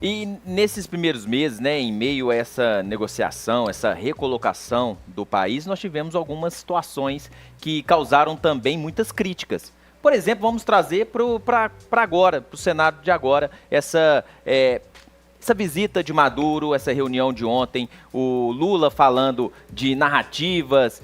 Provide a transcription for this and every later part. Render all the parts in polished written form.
E nesses primeiros meses, né, em meio a essa negociação, essa recolocação do país, nós tivemos algumas situações que causaram também muitas críticas. Por exemplo, vamos trazer para agora, para o cenário de agora, essa visita de Maduro, essa reunião de ontem, o Lula falando de narrativas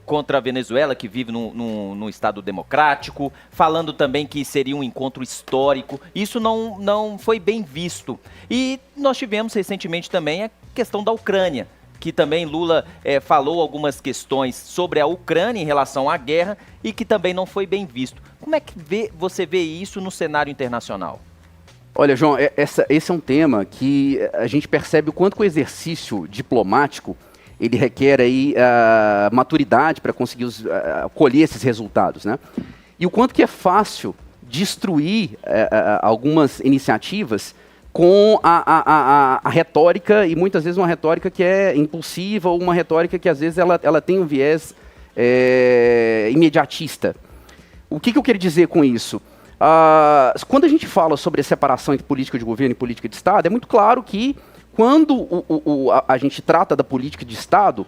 contra a Venezuela, que vive num Estado democrático, falando também que seria um encontro histórico. Isso não foi bem visto. E nós tivemos recentemente também a questão da Ucrânia, que também Lula falou algumas questões sobre a Ucrânia em relação à guerra e que também não foi bem visto. Como é que você vê isso no cenário internacional? Olha, João, esse é um tema que a gente percebe o quanto que o exercício diplomático ele requer aí maturidade para conseguir colher esses resultados, né? E o quanto que é fácil destruir algumas iniciativas com a retórica, e muitas vezes uma retórica que é impulsiva, ou uma retórica que às vezes ela tem um viés imediatista. O que eu quero dizer com isso? Quando a gente fala sobre a separação entre política de governo e política de Estado, é muito claro que quando a gente trata da política de Estado,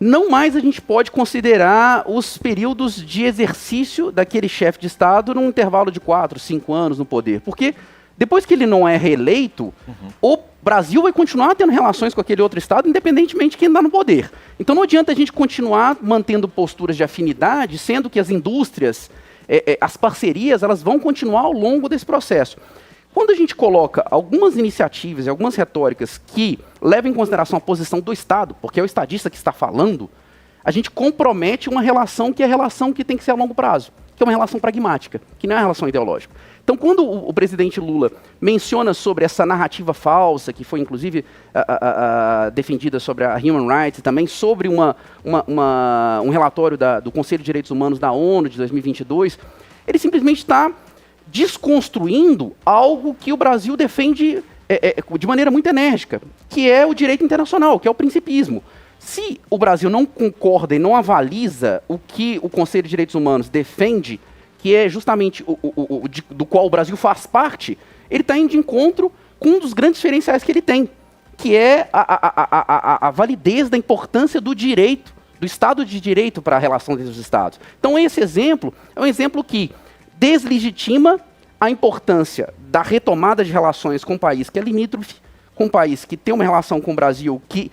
não mais a gente pode considerar os períodos de exercício daquele chefe de Estado num intervalo de 4, 5 anos no poder. Porque depois que ele não é reeleito, o Brasil vai continuar tendo relações com aquele outro Estado, independentemente de quem está no poder. Então não adianta a gente continuar mantendo posturas de afinidade, sendo que as indústrias, as parcerias, elas vão continuar ao longo desse processo. Quando a gente coloca algumas iniciativas e algumas retóricas que levam em consideração a posição do Estado, porque é o estadista que está falando, a gente compromete uma relação que é a relação que tem que ser a longo prazo, que é uma relação pragmática, que não é uma relação ideológica. Então, quando o presidente Lula menciona sobre essa narrativa falsa, que foi inclusive defendida sobre a Human Rights, e também sobre um relatório do Conselho de Direitos Humanos da ONU de 2022, ele simplesmente está desconstruindo algo que o Brasil defende de maneira muito enérgica, que é o direito internacional, que é o principismo. Se o Brasil não concorda e não avaliza o que o Conselho de Direitos Humanos defende, que é justamente do qual o Brasil faz parte, ele está indo de encontro com um dos grandes diferenciais que ele tem, que é a validez da importância do direito, do Estado de Direito para a relação entre os Estados. Então esse exemplo é um exemplo que deslegitima a importância da retomada de relações com um país que é limítrofe, com um país que tem uma relação com o Brasil que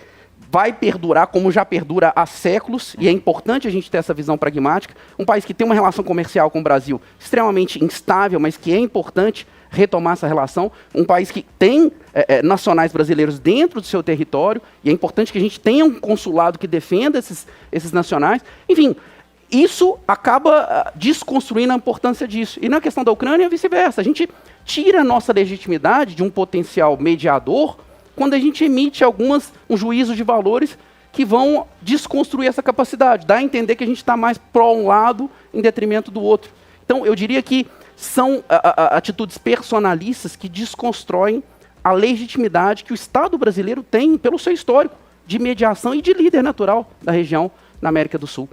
vai perdurar como já perdura há séculos, e é importante a gente ter essa visão pragmática, um país que tem uma relação comercial com o Brasil extremamente instável, mas que é importante retomar essa relação, um país que tem nacionais brasileiros dentro do seu território, e é importante que a gente tenha um consulado que defenda esses nacionais. Enfim, isso acaba desconstruindo a importância disso. E na questão da Ucrânia, vice-versa. A gente tira a nossa legitimidade de um potencial mediador quando a gente emite um juízo de valores que vão desconstruir essa capacidade, dá a entender que a gente está mais pró um lado em detrimento do outro. Então, eu diria que são atitudes personalistas que desconstroem a legitimidade que o Estado brasileiro tem pelo seu histórico de mediação e de líder natural da região na América do Sul.